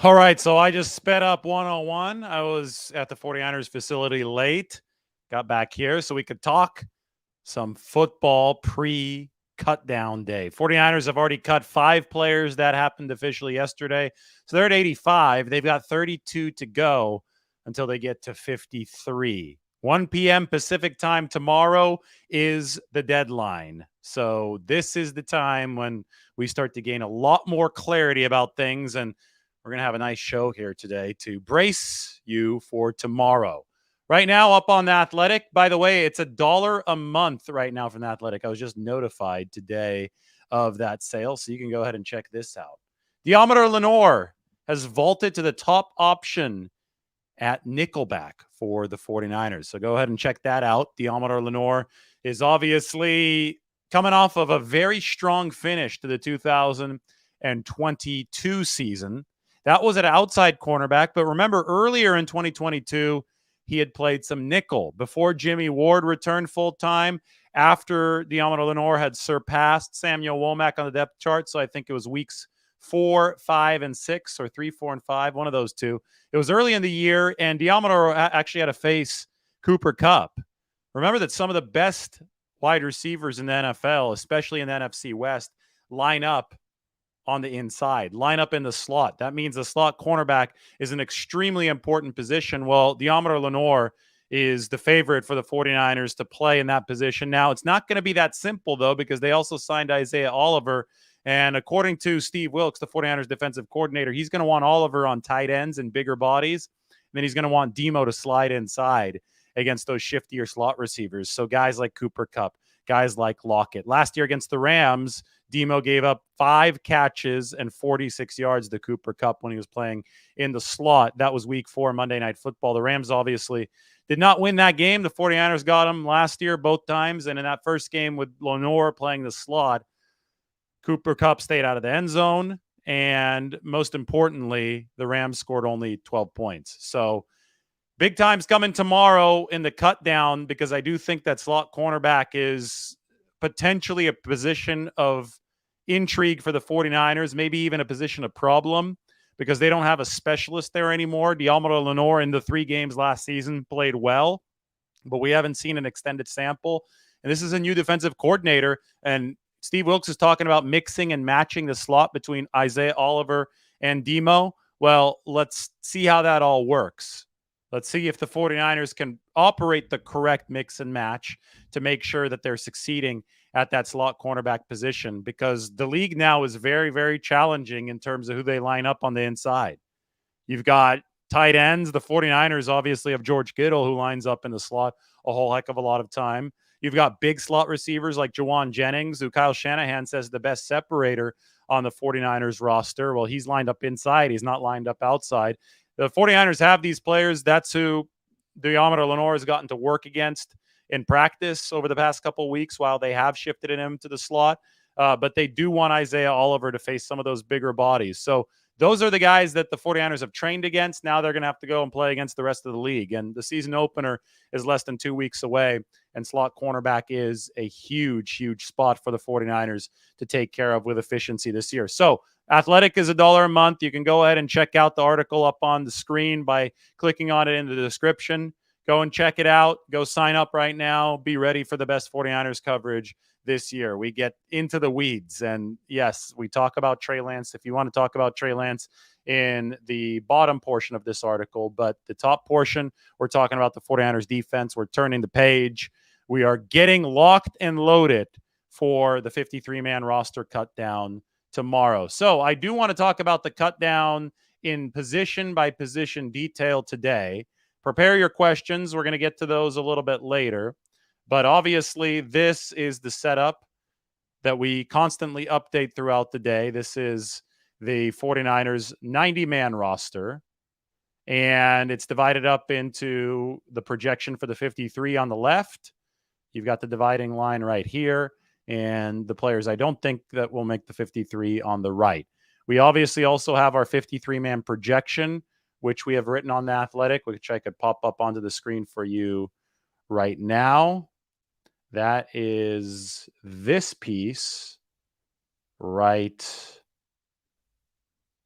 All right, so I just sped up 101. I was at the 49ers facility late, got back here so we could talk some football pre-cut down day. 49ers have already cut 5 players. That happened officially yesterday. So they're at 85. They've got 32 to go until they get to 53. 1 p.m. Pacific time tomorrow is the deadline. So this is the time when we start to gain a lot more clarity about things, and we're going to have a nice show here today to brace you for tomorrow. Right now, up on The Athletic, by the way, it's $1 a month right now from The Athletic. I was just notified today of that sale, so you can go ahead and check this out. Deommodore Lenoir has vaulted to the top option at nickelback for the 49ers. So go ahead and check that out. Deommodore Lenoir is obviously coming off of a very strong finish to the 2022 season. That was at outside cornerback, but remember earlier in 2022, he had played some nickel before Jimmy Ward returned full time, after Deommodore Lenoir had surpassed Samuel Womack on the depth chart. So I think it was weeks 4, 5, and 6, or 3, 4, and 5, one of those two. It was early in the year, and Deommodore actually had to face Cooper Kupp. Remember that some of the best wide receivers in the NFL, especially in the NFC West, line up on the inside, line up in the slot. That means the slot cornerback is an extremely important position. Well, Deommodore Lenoir is the favorite for the 49ers to play in that position. Now, it's not going to be that simple, though, because they also signed Isaiah Oliver. And according to Steve Wilks, the 49ers defensive coordinator, he's going to want Oliver on tight ends and bigger bodies. And then he's going to want Demo to slide inside against those shiftier slot receivers. So guys like Cooper Kupp, guys like Lockett. Last year against the Rams, Demo gave up 5 catches and 46 yards to Cooper Kupp when he was playing in the slot. That was week 4, Monday Night Football. The Rams obviously did not win that game. The 49ers got him last year both times. And in that first game with Lenoir playing the slot, Cooper Kupp stayed out of the end zone. And most importantly, the Rams scored only 12 points. So big time's coming tomorrow in the cut down, because I do think that slot cornerback is potentially a position of intrigue for the 49ers, maybe even a position of problem, because they don't have a specialist there anymore. Deommodore Lenoir in the 3 games last season played well, but we haven't seen an extended sample. And this is a new defensive coordinator, and Steve Wilks is talking about mixing and matching the slot between Isaiah Oliver and Demo. Well, let's see how that all works. Let's see if the 49ers can operate the correct mix and match to make sure that they're succeeding at that slot cornerback position, because the league now is very, very challenging in terms of who they line up on the inside. You've got tight ends. The 49ers obviously have George Kittle, who lines up in the slot a whole heck of a lot of time. You've got big slot receivers like Jawan Jennings, who Kyle Shanahan says is the best separator on the 49ers roster. Well, he's lined up inside. He's not lined up outside. The 49ers have these players. That's who Deommodore Lenoir has gotten to work against in practice over the past couple of weeks, while they have shifted him to the slot. But they do want Isaiah Oliver to face some of those bigger bodies. So those are the guys that the 49ers have trained against. Now they're going to have to go and play against the rest of the league. And the season opener is less than 2 weeks away. And slot cornerback is a huge, huge spot for the 49ers to take care of with efficiency this year. So Athletic is $1 a month. You can go ahead and check out the article up on the screen by clicking on it in the description. Go and check it out. Go sign up right now. Be ready for the best 49ers coverage this year. We get into the weeds. And yes, we talk about Trey Lance. If you want to talk about Trey Lance in the bottom portion of this article, but the top portion, we're talking about the 49ers defense. We're turning the page. We are getting locked and loaded for the 53-man roster cut down tomorrow. So I do want to talk about the cut down in position by position detail today. Prepare your questions. We're going to get to those a little bit later. But obviously, this is the setup that we constantly update throughout the day. This is the 49ers 90-man roster, and it's divided up into the projection for the 53 on the left. You've got the dividing line right here, and the players I don't think that will make the 53 on the right. We obviously also have our 53-man projection, which we have written on The Athletic, which I could pop up onto the screen for you right now. That is this piece right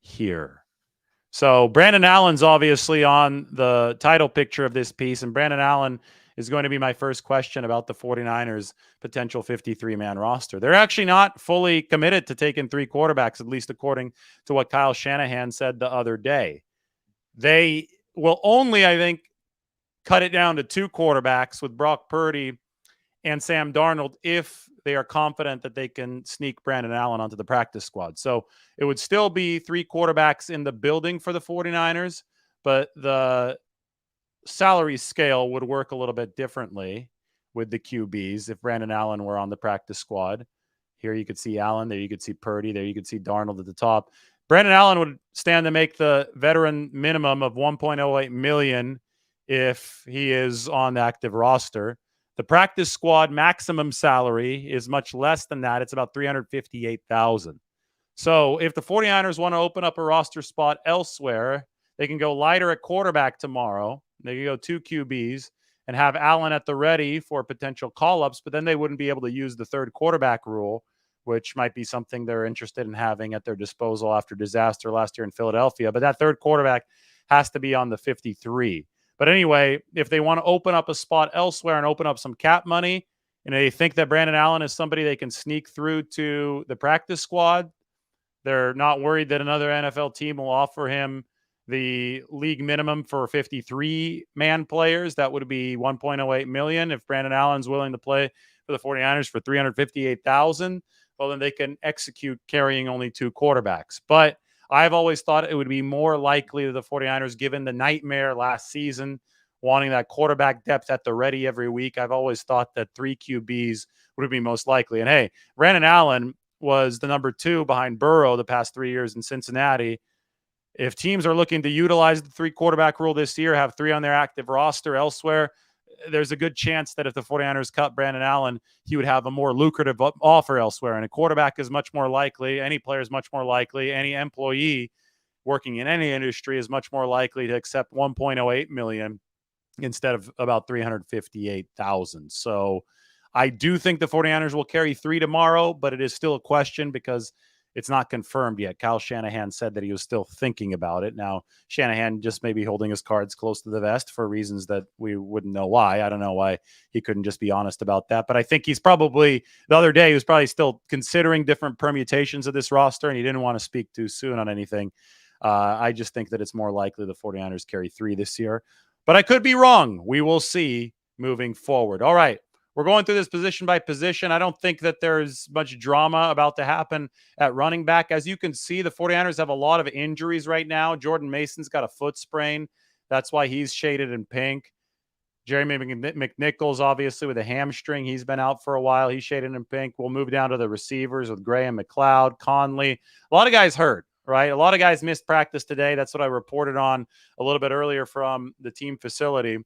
here. So Brandon Allen's obviously on the title picture of this piece, and Brandon Allen is going to be my first question about the 49ers' potential 53-man roster. They're actually not fully committed to taking 3 quarterbacks, at least according to what Kyle Shanahan said the other day. They will only, I think, cut it down to 2 quarterbacks with Brock Purdy and Sam Darnold if they are confident that they can sneak Brandon Allen onto the practice squad. So it would still be 3 quarterbacks in the building for the 49ers, but the salary scale would work a little bit differently with the QBs if Brandon Allen were on the practice squad. Here you could see Allen, there you could see Purdy, there you could see Darnold at the top. Brandon Allen would stand to make the veteran minimum of $1.08 million if he is on the active roster. The practice squad maximum salary is much less than that. It's about $358,000. So if the 49ers want to open up a roster spot elsewhere, they can go lighter at quarterback tomorrow. They can go 2 QBs and have Allen at the ready for potential call-ups, but then they wouldn't be able to use the 3rd quarterback rule, which might be something they're interested in having at their disposal after disaster last year in Philadelphia. But that 3rd quarterback has to be on the 53. But anyway, if they want to open up a spot elsewhere and open up some cap money, and they think that Brandon Allen is somebody they can sneak through to the practice squad, they're not worried that another NFL team will offer him the league minimum for 53-man players. That would be $1.08 million. If Brandon Allen's willing to play for the 49ers for $358,000, well, then they can execute carrying only 2 quarterbacks. But I've always thought it would be more likely to the 49ers, given the nightmare last season, wanting that quarterback depth at the ready every week. I've always thought that 3 QBs would be most likely. And hey, Brandon Allen was the number 2 behind Burrow the past 3 years in Cincinnati. If teams are looking to utilize the 3 quarterback rule this year, have 3 on their active roster elsewhere, there's a good chance that if the 49ers cut Brandon Allen, he would have a more lucrative offer elsewhere. And a quarterback is much more likely, any player is much more likely, any employee working in any industry is much more likely to accept $1.08 million instead of about $358,000. So I do think the 49ers will carry 3 tomorrow, but it is still a question because it's not confirmed yet. Kyle Shanahan said that he was still thinking about it. Now, Shanahan just may be holding his cards close to the vest for reasons that we wouldn't know why. I don't know why he couldn't just be honest about that. But I think he's probably, the other day, he was probably still considering different permutations of this roster, and he didn't want to speak too soon on anything. I just think that it's more likely the 49ers carry 3 this year. But I could be wrong. We will see moving forward. All right. We're going through this position by position. I don't think that there's much drama about to happen at running back. As you can see, the 49ers have a lot of injuries right now. Jordan Mason's got a foot sprain. That's why he's shaded in pink. Jeremy McNichols, obviously, with a hamstring. He's been out for a while. He's shaded in pink. We'll move down to the receivers with Graham McLeod, Conley. A lot of guys hurt, right? A lot of guys missed practice today. That's what I reported on a little bit earlier from the team facility.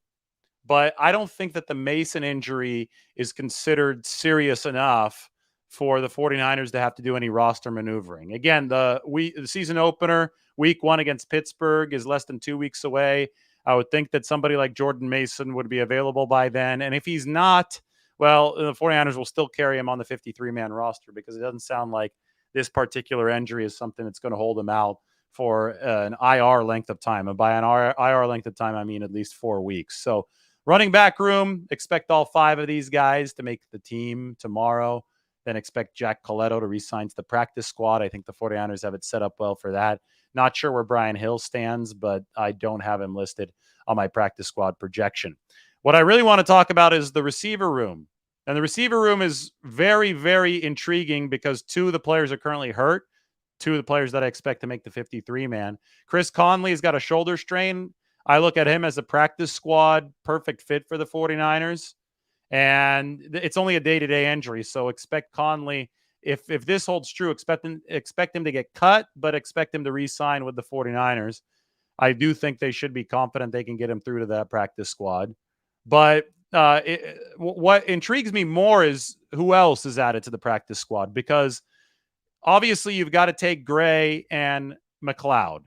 But I don't think that the Mason injury is considered serious enough for the 49ers to have to do any roster maneuvering. Again, the season opener, week 1 against Pittsburgh, is less than 2 weeks away. I would think that somebody like Jordan Mason would be available by then. And if he's not, well, the 49ers will still carry him on the 53-man roster because it doesn't sound like this particular injury is something that's going to hold him out for an IR length of time. And by an IR length of time, I mean at least 4 weeks. So running back room, expect all 5 of these guys to make the team tomorrow. Then expect Jack Coletto to re-sign to the practice squad. I think the 49ers have it set up well for that. Not sure where Brian Hill stands, but I don't have him listed on my practice squad projection. What I really want to talk about is the receiver room. And the receiver room is very, very intriguing because 2 of the players are currently hurt. 2 of the players that I expect to make the 53-man. Chris Conley has got a shoulder strain. I look at him as a practice squad, perfect fit for the 49ers. And it's only a day-to-day injury, so expect Conley, if this holds true, expect him to get cut, but expect him to re-sign with the 49ers. I do think they should be confident they can get him through to that practice squad. But what intrigues me more is who else is added to the practice squad, because obviously you've got to take Gray and McLeod,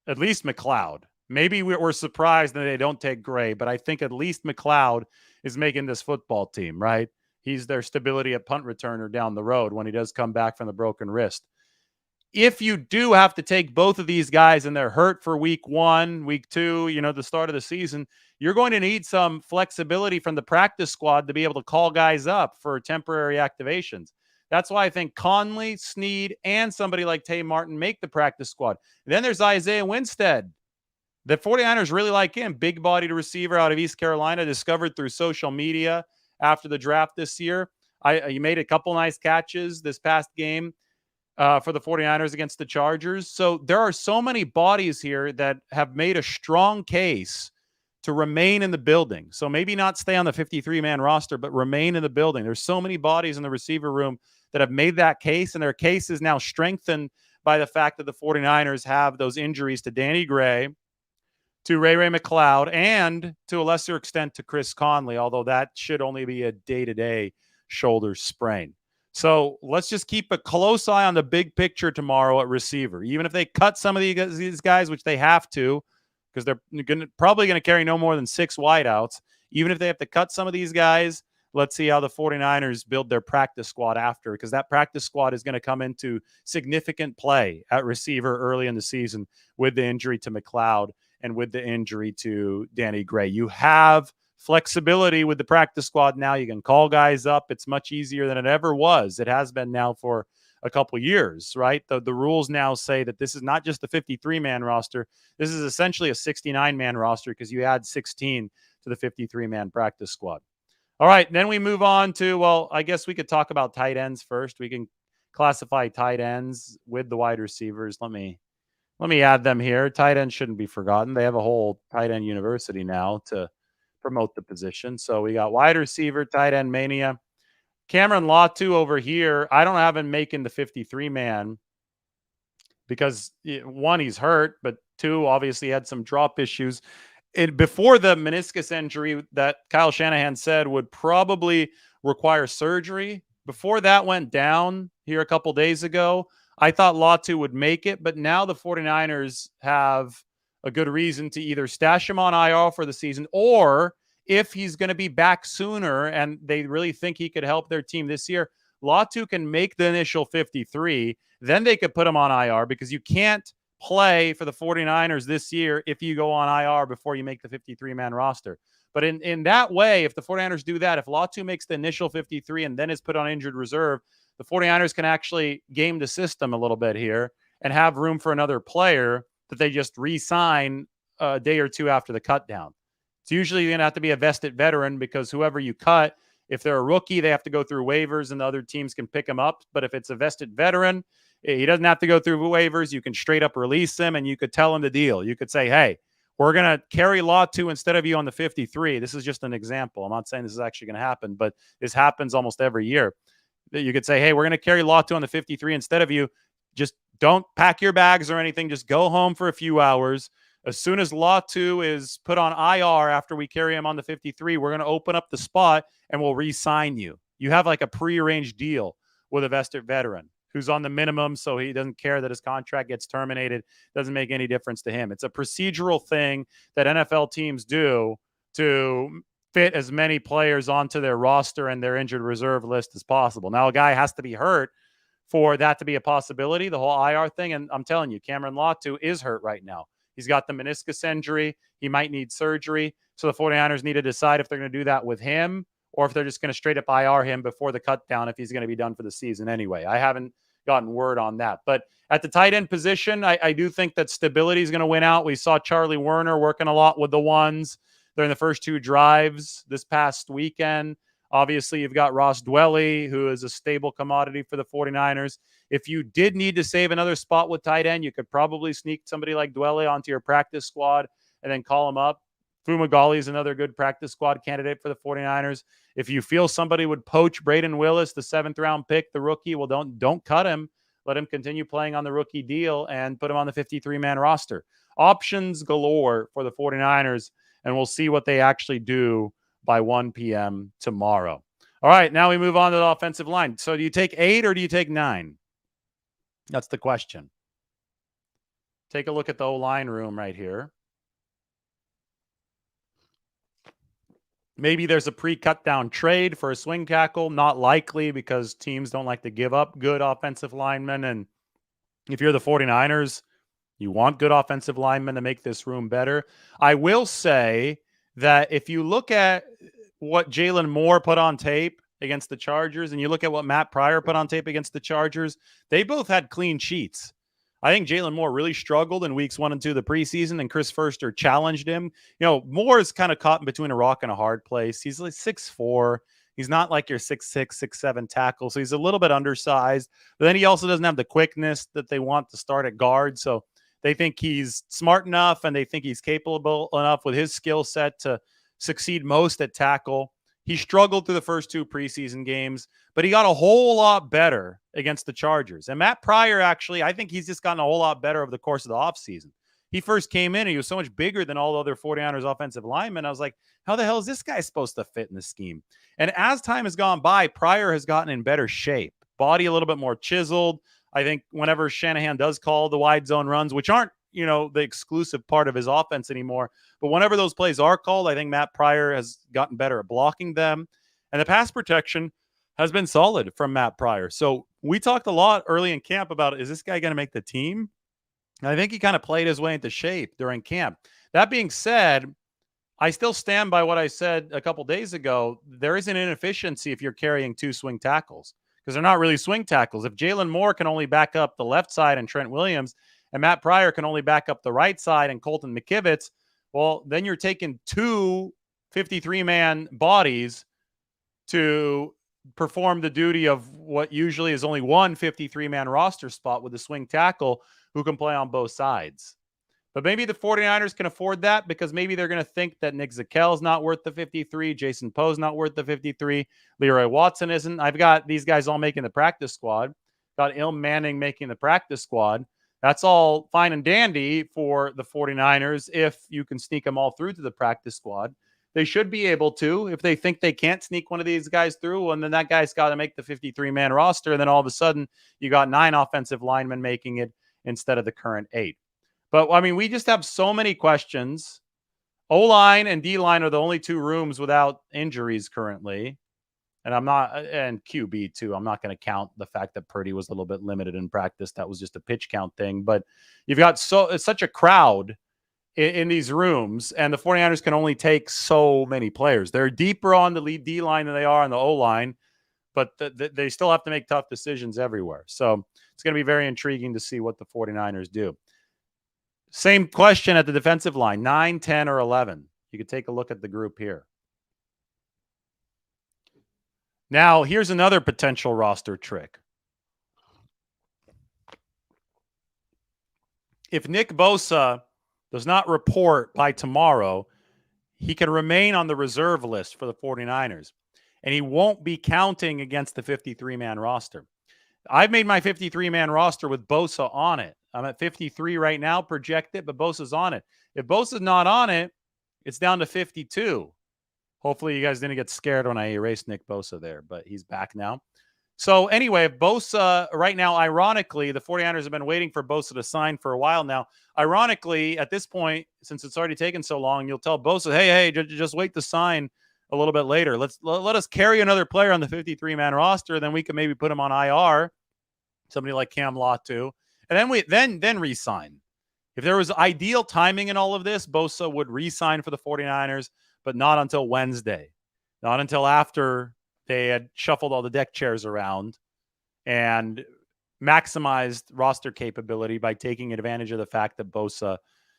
at least McLeod. Maybe we're surprised that they don't take Gray, but I think at least McLeod is making this football team, right? He's their stability at punt returner down the road when he does come back from the broken wrist. if you do have to take both of these guys and they're hurt for week 1, week 2, the start of the season, you're going to need some flexibility from the practice squad to be able to call guys up for temporary activations. That's why I think Conley, Snead, and somebody like Tay Martin make the practice squad. And then there's Isaiah Winstead. The 49ers really like him. Big-bodied receiver out of East Carolina, discovered through social media after the draft this year. He made a couple nice catches this past game for the 49ers against the Chargers. So there are so many bodies here that have made a strong case to remain in the building. So maybe not stay on the 53-man roster, but remain in the building. There's so many bodies in the receiver room that have made that case, and their case is now strengthened by the fact that the 49ers have those injuries to Danny Gray, to Ray McLeod, and to a lesser extent to Chris Conley, although that should only be a day-to-day shoulder sprain. So let's just keep a close eye on the big picture tomorrow at receiver. Even if they cut some of these guys, which they have to, because they're probably going to carry no more than 6 wideouts. Even if they have to cut some of these guys, let's see how the 49ers build their practice squad after, because that practice squad is going to come into significant play at receiver early in the season with the injury to McLeod and with the injury to Danny Gray. You have flexibility with the practice squad now. You can call guys up. It's much easier than it ever was. It has been now for a couple years, right? The rules now say that this is not just the 53-man roster. This is essentially a 69-man roster because you add 16 to the 53-man practice squad. All right, then we move on to, well, I guess we could talk about tight ends first. We can classify tight ends with the wide receivers. Let me add them here. Tight ends shouldn't be forgotten. They have a whole tight end university now to promote the position. So we got wide receiver, tight end mania. Cameron Latu over here, I don't have him making the 53-man because, 1, he's hurt, but 2, obviously had some drop issues. Before the meniscus injury that Kyle Shanahan said would probably require surgery, before that went down here a couple days ago, I thought Latu would make it, but now the 49ers have a good reason to either stash him on IR for the season, or if he's going to be back sooner and they really think he could help their team this year, Latu can make the initial 53. Then they could put him on IR because you can't play for the 49ers this year if you go on IR before you make the 53-man roster. But in that way, if the 49ers do that, if Latu makes the initial 53 and then is put on injured reserve, the 49ers can actually game the system a little bit here and have room for another player that they just re-sign a day or two after the cut down. It's usually going to have to be a vested veteran because whoever you cut, if they're a rookie, they have to go through waivers and the other teams can pick them up. But if it's a vested veteran, he doesn't have to go through waivers. You can straight up release him and you could tell him the deal. You could say, hey, we're going to carry Latu instead of you on the 53. This is just an example. I'm not saying this is actually going to happen, but this happens almost every year. You could say, hey, we're going to carry Latu on the 53 instead of you. Just don't pack your bags or anything. Just go home for a few hours. As soon as Latu is put on IR after we carry him on the 53, we're going to open up the spot and we'll re-sign you. You have like a prearranged deal with a vested veteran who's on the minimum, so he doesn't care that his contract gets terminated. Doesn't make any difference to him. It's a procedural thing that NFL teams do to fit as many players onto their roster and their injured reserve list as possible. Now, a guy has to be hurt for that to be a possibility, the whole IR thing. And I'm telling you, Cameron Latu is hurt right now. He's got the meniscus injury. He might need surgery. So the 49ers need to decide if they're going to do that with him or if they're just going to straight up IR him before the cut down if he's going to be done for the season anyway. I haven't gotten word on that. But at the tight end position, I do think that stability is going to win out. We saw Charlie Werner working a lot with the ones during the first 2 drives this past weekend. Obviously, you've got Ross Dwelley, who is a stable commodity for the 49ers. If you did need to save another spot with tight end, you could probably sneak somebody like Dwelley onto your practice squad and then call him up. Fumagalli is another good practice squad candidate for the 49ers. If you feel somebody would poach Braden Willis, the 7th-round pick, the rookie, well, don't cut him. Let him continue playing on the rookie deal and put him on the 53-man roster. Options galore for the 49ers, and we'll see what they actually do by 1 p.m. tomorrow. All right, now we move on to the offensive line. So do you take 8 or do you take 9? That's the question. Take a look at the O-line room right here. Maybe there's a pre-cut down trade for a swing tackle. Not likely because teams don't like to give up good offensive linemen. And If you're the 49ers, you want good offensive linemen to make this room better. I will say that if you look at what Jalen Moore put on tape against the Chargers and you look at what Matt Pryor put on tape against the Chargers, they both had clean sheets. I think Jalen Moore really struggled in weeks 1 and 2 of the preseason, and Chris Foerster challenged him. You know, Moore is kind of caught in between a rock and a hard place. He's like 6'4". He's not like your 6'6", 6'7" tackle, so he's a little bit undersized. But then he also doesn't have the quickness that they want to start at guard, so they think he's smart enough and they think he's capable enough with his skill set to succeed most at tackle. He struggled through the first 2 preseason games, but he got a whole lot better against the Chargers. And Matt Pryor, actually, I think he's just gotten a whole lot better over the course of the offseason. He first came in and he was so much bigger than all the other 49ers offensive linemen. I was like, how the hell is this guy supposed to fit in the scheme? And as time has gone by, Pryor has gotten in better shape. Body a little bit more chiseled. I think whenever Shanahan does call the wide zone runs, which aren't, you know, the exclusive part of his offense anymore, but whenever those plays are called, I think Matt Pryor has gotten better at blocking them. And the pass protection has been solid from Matt Pryor. So we talked a lot early in camp about, is this guy going to make the team? And I think he kind of played his way into shape during camp. That being said, I still stand by what I said a couple days ago. There is an inefficiency if you're carrying 2 swing tackles, because they're not really swing tackles. If Jalen Moore can only back up the left side and Trent Williams, and Matt Pryor can only back up the right side and Colton McKivitz, well, then you're taking 2 53-man bodies to perform the duty of what usually is only 1 53-man roster spot with a swing tackle who can play on both sides. But maybe the 49ers can afford that because maybe they're going to think that Nick Zakel's not worth the 53, Jason Poe's not worth the 53, Leroy Watson isn't. I've got these guys all making the practice squad. Got Ilm Manning making the practice squad. That's all fine and dandy for the 49ers if you can sneak them all through to the practice squad. They should be able to. If they think they can't sneak one of these guys through, and then that guy's got to make the 53-man roster, and then all of a sudden you got 9 offensive linemen making it instead of the current 8. But, I mean, we just have so many questions. O-line and D-line are the only 2 rooms without injuries currently. And QB too. I'm not going to count the fact that Purdy was a little bit limited in practice. That was just a pitch count thing. But you've got such a crowd in these rooms, and the 49ers can only take so many players. They're deeper on the lead D-line than they are on the O-line, but they still have to make tough decisions everywhere. So it's going to be very intriguing to see what the 49ers do. Same question at the defensive line, 9, 10, or 11. You could take a look at the group here. Now, here's another potential roster trick. If Nick Bosa does not report by tomorrow, he can remain on the reserve list for the 49ers, and he won't be counting against the 53-man roster. I've made my 53-man roster with Bosa on it. I'm at 53 right now, projected, but Bosa's on it. If Bosa's not on it, it's down to 52. Hopefully you guys didn't get scared when I erased Nick Bosa there, but he's back now. So anyway, Bosa right now, ironically, the 49ers have been waiting for Bosa to sign for a while now. Ironically, at this point, since it's already taken so long, you'll tell Bosa, hey, just wait to sign a little bit later. Let us carry another player on the 53-man roster, then we can maybe put him on IR, somebody like Cam Latu, and then re-sign. If there was ideal timing in all of this, Bosa would re-sign for the 49ers, but not until Wednesday, not until after they had shuffled all the deck chairs around and maximized roster capability by taking advantage of the fact that Bosa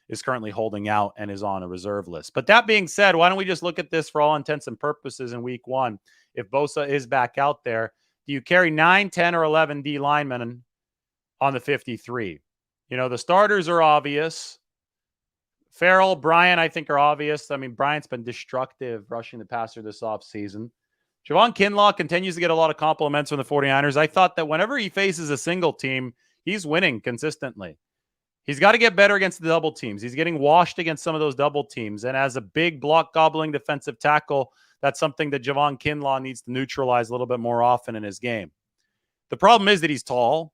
is currently holding out and is on a reserve list. But that being said, why don't we just look at this for all intents and purposes in week 1? If Bosa is back out there, do you carry 9, 10, or 11 D linemen on the 53? You know, the starters are obvious. Farrell, Bryant, I think are obvious. I mean, Bryant's been destructive rushing the passer this offseason. Javon Kinlaw continues to get a lot of compliments from the 49ers. I thought that whenever he faces a single team, he's winning consistently. He's got to get better against the double teams. He's getting washed against some of those double teams. And as a big block gobbling defensive tackle, that's something that Javon Kinlaw needs to neutralize a little bit more often in his game. The problem is that he's tall.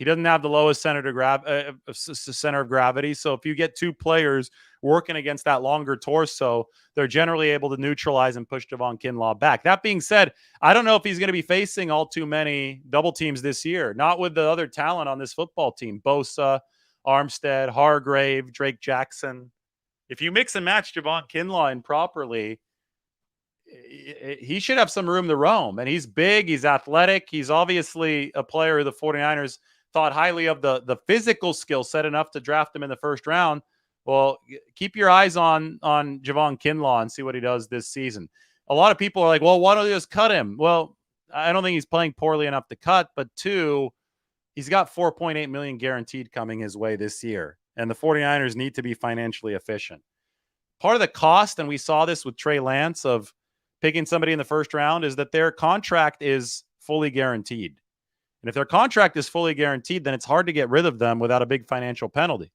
He doesn't have the lowest center of gravity. So if you get two players working against that longer torso, they're generally able to neutralize and push Javon Kinlaw back. That being said, I don't know if he's going to be facing all too many double teams this year. Not with the other talent on this football team. Bosa, Armstead, Hargrave, Drake Jackson. If you mix and match Javon Kinlaw in properly, he should have some room to roam. And he's big. He's athletic. He's obviously a player who the 49ers thought highly of the physical skill set enough to draft him in the first round. Well, keep your eyes on Javon Kinlaw and see what he does this season. A lot of people are like, well, why don't you just cut him? Well, I don't think he's playing poorly enough to cut, but two, he's got $4.8 million guaranteed coming his way this year. And the 49ers need to be financially efficient. Part of the cost, and we saw this with Trey Lance of picking somebody in the first round, is that their contract is fully guaranteed. And if their contract is fully guaranteed, then it's hard to get rid of them without a big financial penalty.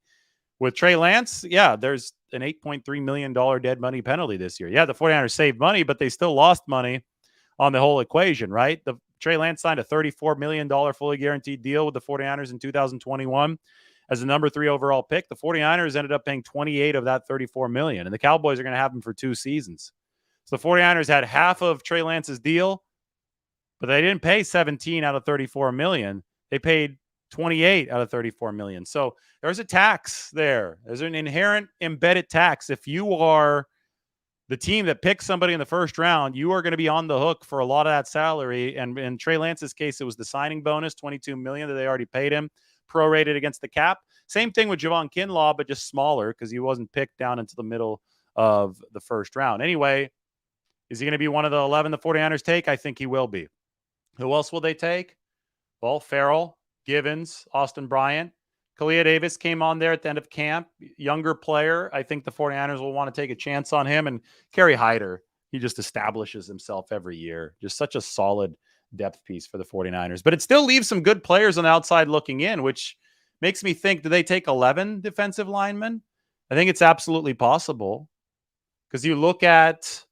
With Trey Lance, yeah, there's an $8.3 million dead money penalty this year. Yeah, the 49ers saved money, but they still lost money on the whole equation, right? The Trey Lance signed a $34 million fully guaranteed deal with the 49ers in 2021 as the number 3 overall pick. The 49ers ended up paying 28 of that $34 million, and the Cowboys are going to have him for 2 seasons. So the 49ers had half of Trey Lance's deal, but they didn't pay 17 out of $34 million. They paid 28 out of $34 million. So there's a tax there. There's an inherent embedded tax. If you are the team that picks somebody in the first round, you are going to be on the hook for a lot of that salary. And in Trey Lance's case, it was the signing bonus, $22 million that they already paid him, prorated against the cap. Same thing with Javon Kinlaw, but just smaller because he wasn't picked down into the middle of the first round. Anyway, is he going to be one of the 11 the 49ers take? I think he will be. Who else will they take? Well, Farrell, Givens, Austin Bryant. Kalia Davis came on there at the end of camp. Younger player. I think the 49ers will want to take a chance on him. And Kerry Hyder, he just establishes himself every year. Just such a solid depth piece for the 49ers. But it still leaves some good players on the outside looking in, which makes me think, do they take 11 defensive linemen? I think it's absolutely possible. Because you look at,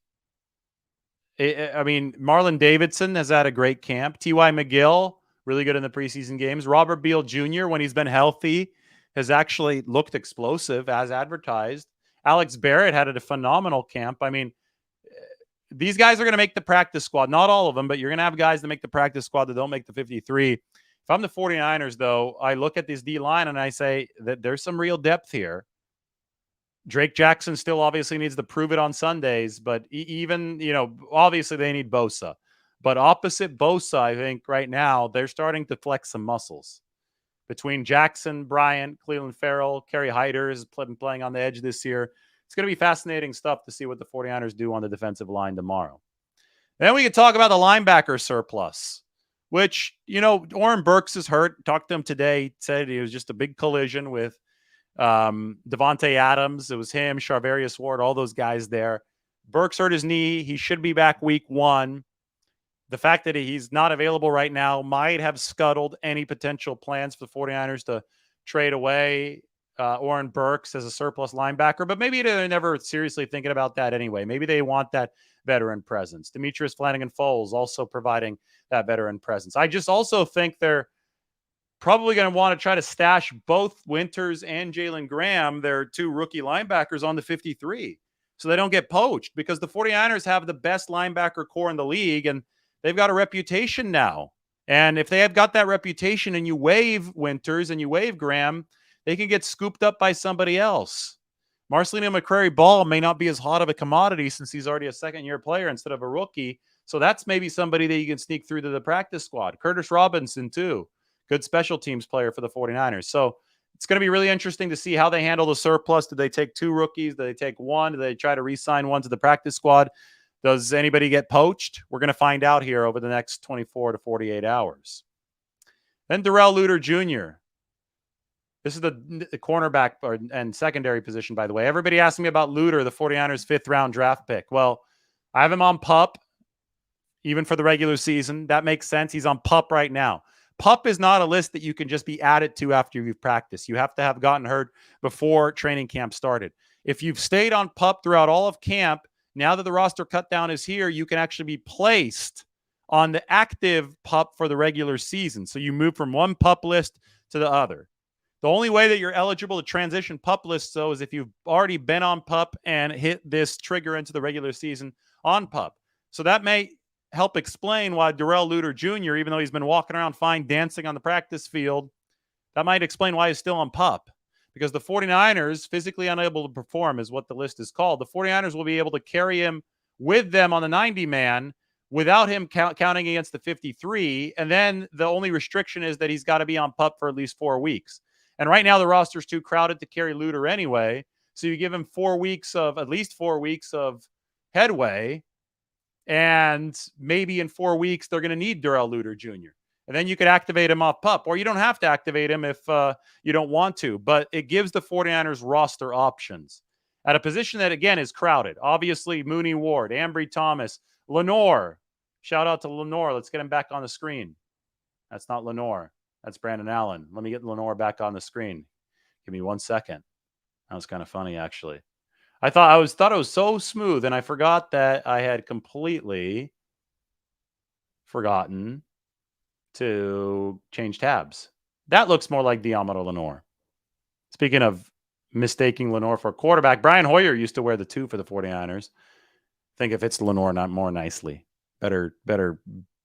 I mean, Marlon Davidson has had a great camp. T.Y. McGill, really good in the preseason games. Robert Beal Jr., when he's been healthy, has actually looked explosive as advertised. Alex Barrett had a phenomenal camp. I mean, these guys are going to make the practice squad. Not all of them, but you're going to have guys that make the practice squad that don't make the 53. If I'm the 49ers, though, I look at this D-line and I say that there's some real depth here. Drake Jackson still obviously needs to prove it on Sundays, but even, obviously they need Bosa. But opposite Bosa, I think right now, they're starting to flex some muscles. Between Jackson, Bryant, Cleveland Farrell, Kerry Hyder is playing on the edge this year. It's going to be fascinating stuff to see what the 49ers do on the defensive line tomorrow. Then we can talk about the linebacker surplus, which, Oren Burks is hurt. Talked to him today. Said it was just a big collision with Devontae Adams. It was him, Charvarius Ward, all those guys there. Burks hurt his knee. He should be back week 1. The fact that he's not available right now might have scuttled any potential plans for the 49ers to trade away Oren Burks as a surplus linebacker, but maybe they're never seriously thinking about that anyway. Maybe they want that veteran presence. Demetrius Flanagan-Foles also providing that veteran presence. I just also think they're probably going to want to try to stash both Winters and Jalen Graham, their 2 rookie linebackers, on the 53 so they don't get poached, because the 49ers have the best linebacker core in the league and they've got a reputation now. And if they have got that reputation and you waive Winters and you waive Graham, they can get scooped up by somebody else. Marcelino McCrary-Ball may not be as hot of a commodity since he's already a second-year player instead of a rookie. So that's maybe somebody that you can sneak through to the practice squad. Curtis Robinson, too. Good special teams player for the 49ers. So it's going to be really interesting to see how they handle the surplus. Do they take 2 rookies? Do they take 1? Do they try to re-sign 1 to the practice squad? Does anybody get poached? We're going to find out here over the next 24 to 48 hours. Then Darrell Luter Jr. This is the cornerback and secondary position, by the way. Everybody asking me about Luter, the 49ers' 5th-round draft pick. Well, I have him on PUP, even for the regular season. That makes sense. He's on PUP right now. PUP is not a list that you can just be added to after you've practiced. You have to have gotten hurt before training camp started. If you've stayed on PUP throughout all of camp, now that the roster cutdown is here, you can actually be placed on the active PUP for the regular season. So you move from one PUP list to the other. The only way that you're eligible to transition PUP lists, though, is if you've already been on PUP and hit this trigger into the regular season on PUP. So that may help explain why Darrell Luter Jr., even though he's been walking around fine dancing on the practice field, that might explain why he's still on PUP. Because the 49ers, physically unable to perform is what the list is called. The 49ers will be able to carry him with them on the 90-man without him counting against the 53. And then the only restriction is that he's got to be on PUP for at least 4 weeks. And right now the roster's too crowded to carry Luter anyway. So you give him at least 4 weeks of headway. And maybe in 4 weeks, they're going to need Darrell Luter Jr. And then you could activate him off PUP, or you don't have to activate him if you don't want to. But it gives the 49ers roster options at a position that, again, is crowded. Obviously, Mooney Ward, Ambry Thomas, Lenoir. Shout out to Lenoir. Let's get him back on the screen. That's not Lenoir. That's Brandon Allen. Let me get Lenoir back on the screen. Give me 1 second. That was kind of funny, actually. I thought it was so smooth, and I forgot that I had completely forgotten to change tabs. That looks more like Deommodore Lenoir. Speaking of mistaking Lenoir for a quarterback, Brian Hoyer used to wear the 2 for the 49ers. I think if it's Lenoir, not more nicely. Better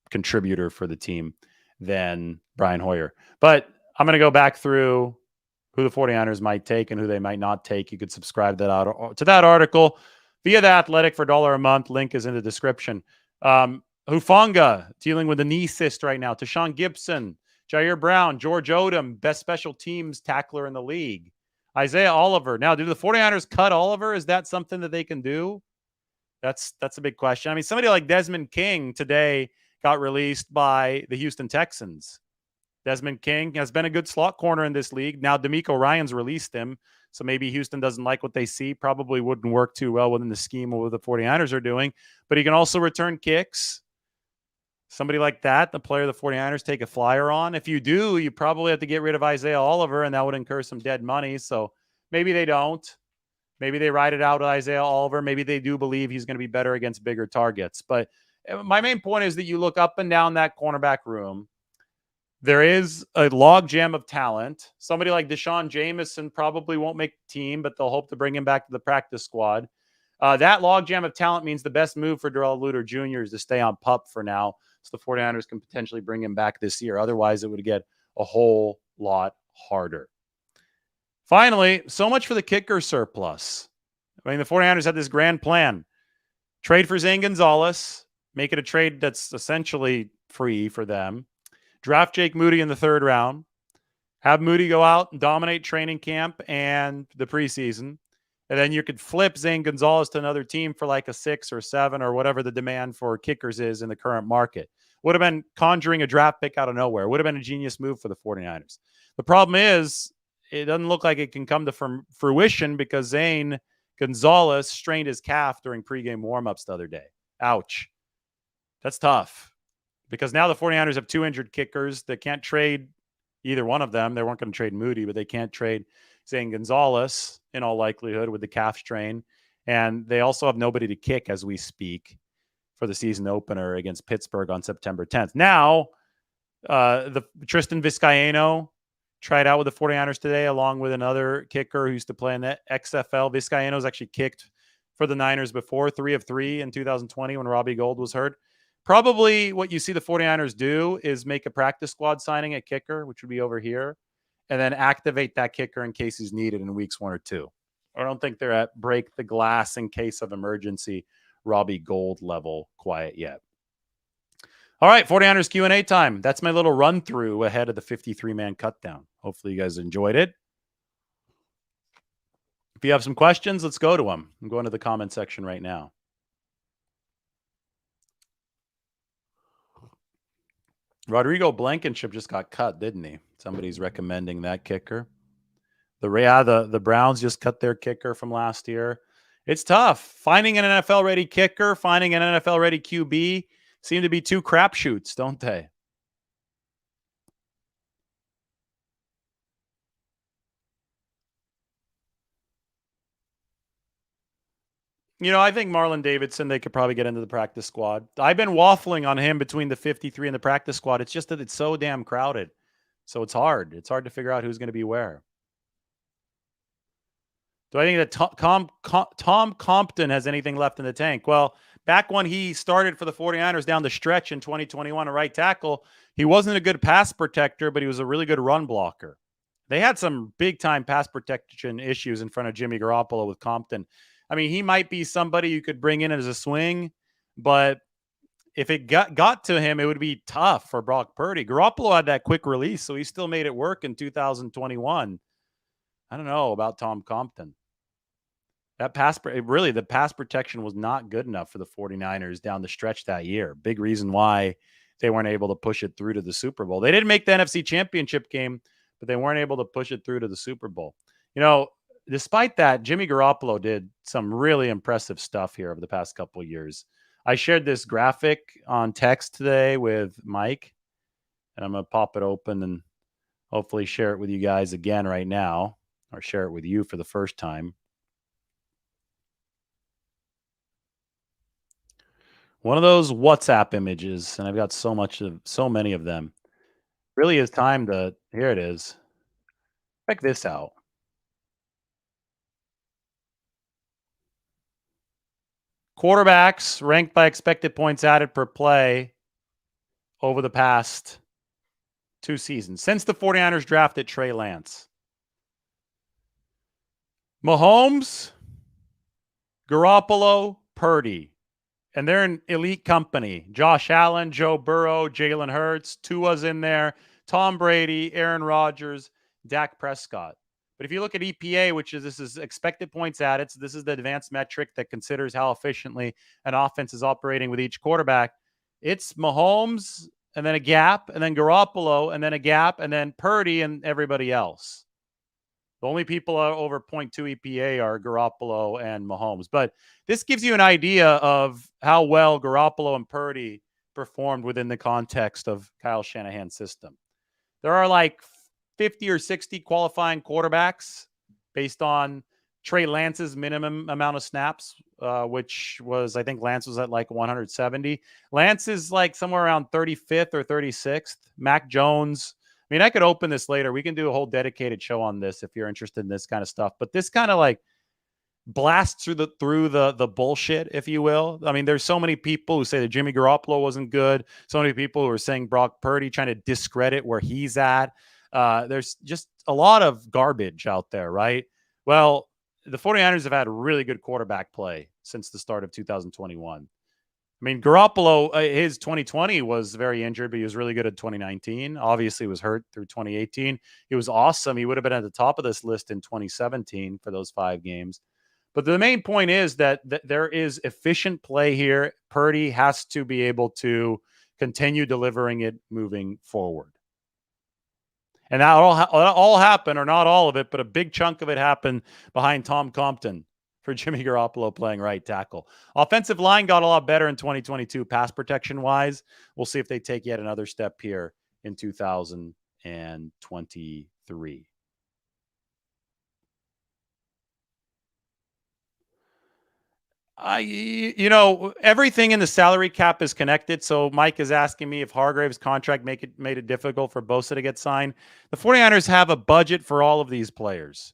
contributor for the team than Brian Hoyer. But I'm going to go back through who the 49ers might take and who they might not take. You could subscribe to that article via The Athletic for $1 a month. Link is in the description. Hufanga dealing with a knee cyst right now. Tashawn Gibson, Jair Brown, George Odom, best special teams tackler in the league. Isaiah Oliver. Now, do the 49ers cut Oliver? Is that something that they can do? That's a big question. I mean, somebody like Desmond King today got released by the Houston Texans. Desmond King has been a good slot corner in this league. Now, D'Amico Ryans released him, so maybe Houston doesn't like what they see. Probably wouldn't work too well within the scheme of what the 49ers are doing. But he can also return kicks. Somebody like that, the player the 49ers take a flyer on. If you do, you probably have to get rid of Isaiah Oliver, and that would incur some dead money. So maybe they don't. Maybe they ride it out with Isaiah Oliver. Maybe they do believe he's going to be better against bigger targets. But my main point is that you look up and down that cornerback room. There is a logjam of talent. Somebody like Deshaun Jameson probably won't make the team, but they'll hope to bring him back to the practice squad. That logjam of talent means the best move for Darrell Luter Jr. is to stay on PUP for now, so the 49ers can potentially bring him back this year. Otherwise, it would get a whole lot harder. Finally, so much for the kicker surplus. I mean, the 49ers had this grand plan. Trade for Zane Gonzalez, make it a trade that's essentially free for them. Draft Jake Moody in the 3rd round. Have Moody go out and dominate training camp and the preseason. And then you could flip Zane Gonzalez to another team for like a 6 or 7 or whatever the demand for kickers is in the current market. Would have been conjuring a draft pick out of nowhere. Would have been a genius move for the 49ers. The problem is it doesn't look like it can come to fruition because Zane Gonzalez strained his calf during pregame warmups the other day. Ouch. That's tough. Because now the 49ers have 2 injured kickers. They can't trade either one of them. They weren't going to trade Moody, but they can't trade Zane Gonzalez in all likelihood with the calf strain. And they also have nobody to kick as we speak for the season opener against Pittsburgh on September 10th. Now, the Tristan Vizcaino tried out with the 49ers today, along with another kicker who used to play in the XFL. Vizcaino's actually kicked for the Niners before, 3 of 3 in 2020 when Robbie Gould was hurt. Probably what you see the 49ers do is make a practice squad signing at kicker, which would be over here, and then activate that kicker in case he's needed in weeks 1 or 2. I don't think they're at break the glass in case of emergency Robbie Gould level quiet yet. All right, 49ers Q&A time. That's my little run through ahead of the 53-man cutdown. Hopefully you guys enjoyed it. If you have some questions, let's go to them. I'm going to the comment section right now. Rodrigo Blankenship just got cut, didn't he? Somebody's recommending that kicker. The Browns just cut their kicker from last year. It's tough. Finding an NFL-ready kicker, finding an NFL-ready QB seem to be 2 crapshoots, don't they? You know, I think Marlon Davidson, they could probably get into the practice squad. I've been waffling on him between the 53 and the practice squad. It's just that it's so damn crowded. So it's hard. It's hard to figure out who's going to be where. Do I think that Tom Compton has anything left in the tank? Well, back when he started for the 49ers down the stretch in 2021 at right tackle, he wasn't a good pass protector, but he was a really good run blocker. They had some big time pass protection issues in front of Jimmy Garoppolo with Compton. I mean, he might be somebody you could bring in as a swing, but if it got to him, it would be tough for Brock Purdy. Garoppolo had that quick release, so he still made it work in 2021. I don't know about Tom Compton. That really, the pass protection was not good enough for the 49ers down the stretch that year. Big reason why they weren't able to push it through to the Super Bowl. They didn't make the NFC Championship game, but they weren't able to push it through to the Super Bowl. You know, despite that, Jimmy Garoppolo did some really impressive stuff here over the past couple of years. I shared this graphic on text today with Mike, and I'm going to pop it open and hopefully share it with you guys again right now, or share it with you for the first time. One of those WhatsApp images, and I've got so many of them. Really is time to here it is. Check this out. Quarterbacks ranked by expected points added per play over the past 2 seasons since the 49ers drafted Trey Lance. Mahomes, Garoppolo, Purdy. And they're an elite company. Josh Allen, Joe Burrow, Jalen Hurts, Tua's in there, Tom Brady, Aaron Rodgers, Dak Prescott. But if you look at EPA, this is expected points added, so this is the advanced metric that considers how efficiently an offense is operating with each quarterback. It's Mahomes and then a gap, and then Garoppolo and then a gap, and then Purdy and everybody else. The only people over 0.2 EPA are Garoppolo and Mahomes. But this gives you an idea of how well Garoppolo and Purdy performed within the context of Kyle Shanahan's system. There are like 50 or 60 qualifying quarterbacks based on Trey Lance's minimum amount of snaps, which was, I think Lance was at like 170. Lance is like somewhere around 35th or 36th. Mac Jones, I mean, I could open this later. We can do a whole dedicated show on this if you're interested in this kind of stuff. But this kind of like blasts through the bullshit, if you will. I mean, there's so many people who say that Jimmy Garoppolo wasn't good. So many people who are saying Brock Purdy, trying to discredit where he's at. There's just a lot of garbage out there, right? Well, the 49ers have had really good quarterback play since the start of 2021. I mean, Garoppolo, his 2020 was very injured, but he was really good at 2019. Obviously, was hurt through 2018. He was awesome. He would have been at the top of this list in 2017 for those 5 games. But the main point is that there is efficient play here. Purdy has to be able to continue delivering it moving forward. And that all happened, or not all of it, but a big chunk of it happened behind Tom Compton for Jimmy Garoppolo playing right tackle. Offensive line got a lot better in 2022, pass protection wise. We'll see if they take yet another step here in 2023. Everything in the salary cap is connected. So Mike is asking me if Hargrave's contract made it difficult for Bosa to get signed. The 49ers have a budget for all of these players.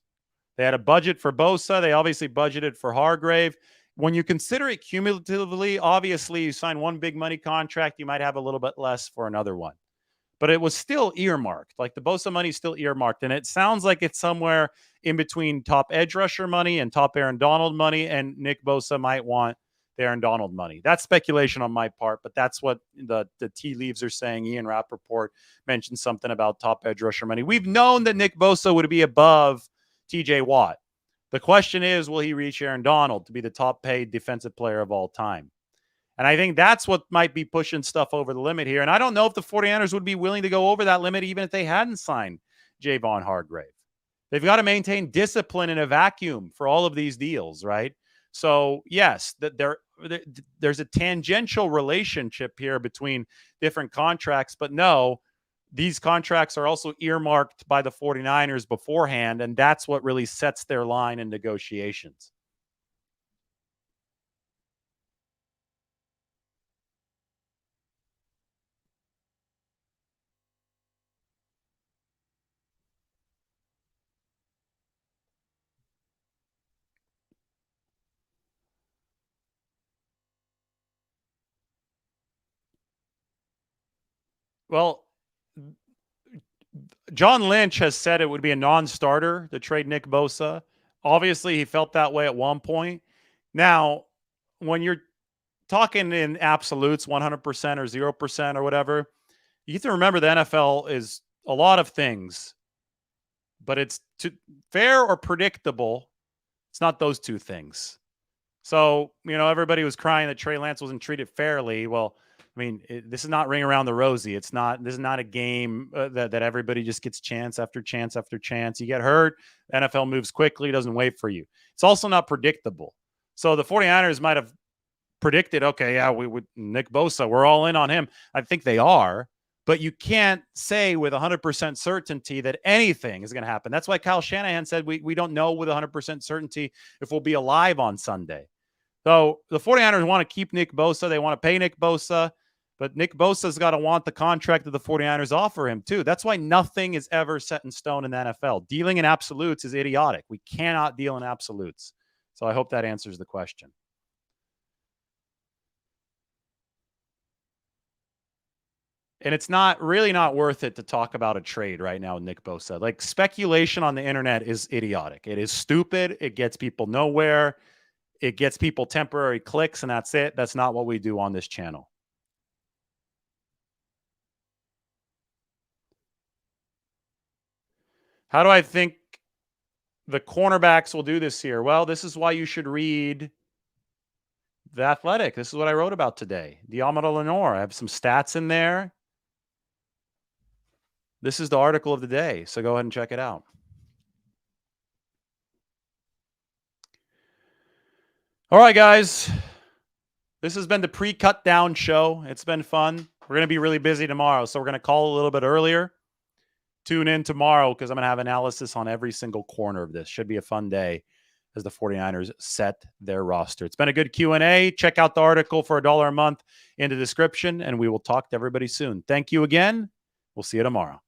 They had a budget for Bosa. They obviously budgeted for Hargrave. When you consider it cumulatively, obviously you sign one big money contract, you might have a little bit less for another one. But it was still earmarked. Like the Bosa money is still earmarked. And it sounds like it's somewhere in between top edge rusher money and top Aaron Donald money. And Nick Bosa might want the Aaron Donald money. That's speculation on my part, but that's what the tea leaves are saying. Ian Rappaport mentioned something about top edge rusher money. We've known that Nick Bosa would be above TJ Watt. The question is, will he reach Aaron Donald to be the top paid defensive player of all time? And I think that's what might be pushing stuff over the limit here. And I don't know if the 49ers would be willing to go over that limit even if they hadn't signed Javon Hargrave. They've got to maintain discipline in a vacuum for all of these deals, right? So, yes, there's a tangential relationship here between different contracts, but no, these contracts are also earmarked by the 49ers beforehand, and that's what really sets their line in negotiations. Well, John Lynch has said it would be a non-starter to trade Nick Bosa. Obviously, he felt that way at one point. Now, when you're talking in absolutes, 100% or 0% or whatever, you have to remember the NFL is a lot of things, but it's fair or predictable. It's not those two things. So, everybody was crying that Trey Lance wasn't treated fairly. Well, I mean, this is not ring around the rosy. This is not a game that everybody just gets chance after chance after chance. You get hurt, NFL moves quickly, doesn't wait for you. It's also not predictable. So the 49ers might have predicted, okay, yeah, we would Nick Bosa, we're all in on him. I think they are, but you can't say with 100% certainty that anything is going to happen. That's why Kyle Shanahan said we don't know with 100% certainty if we'll be alive on Sunday. So the 49ers want to keep Nick Bosa. They want to pay Nick Bosa, but Nick Bosa's got to want the contract that the 49ers offer him too. That's why nothing is ever set in stone in the NFL. Dealing in absolutes is idiotic. We cannot deal in absolutes. So I hope that answers the question. And it's really not worth it to talk about a trade right now with Nick Bosa. Like, speculation on the internet is idiotic. It is stupid. It gets people nowhere. It gets people temporary clicks, and that's it. That's not what we do on this channel. How do I think the cornerbacks will do this year? Well, this is why you should read The Athletic. This is what I wrote about today. Deommodore Lenoir. I have some stats in there. This is the article of the day, so go ahead and check it out. All right, guys. This has been the pre-Cutdown show. It's been fun. We're going to be really busy tomorrow, so we're going to call a little bit earlier. Tune in tomorrow because I'm going to have analysis on every single corner of this. Should be a fun day as the 49ers set their roster. It's been a good Q&A. Check out the article for $1 a month in the description, and we will talk to everybody soon. Thank you again. We'll see you tomorrow.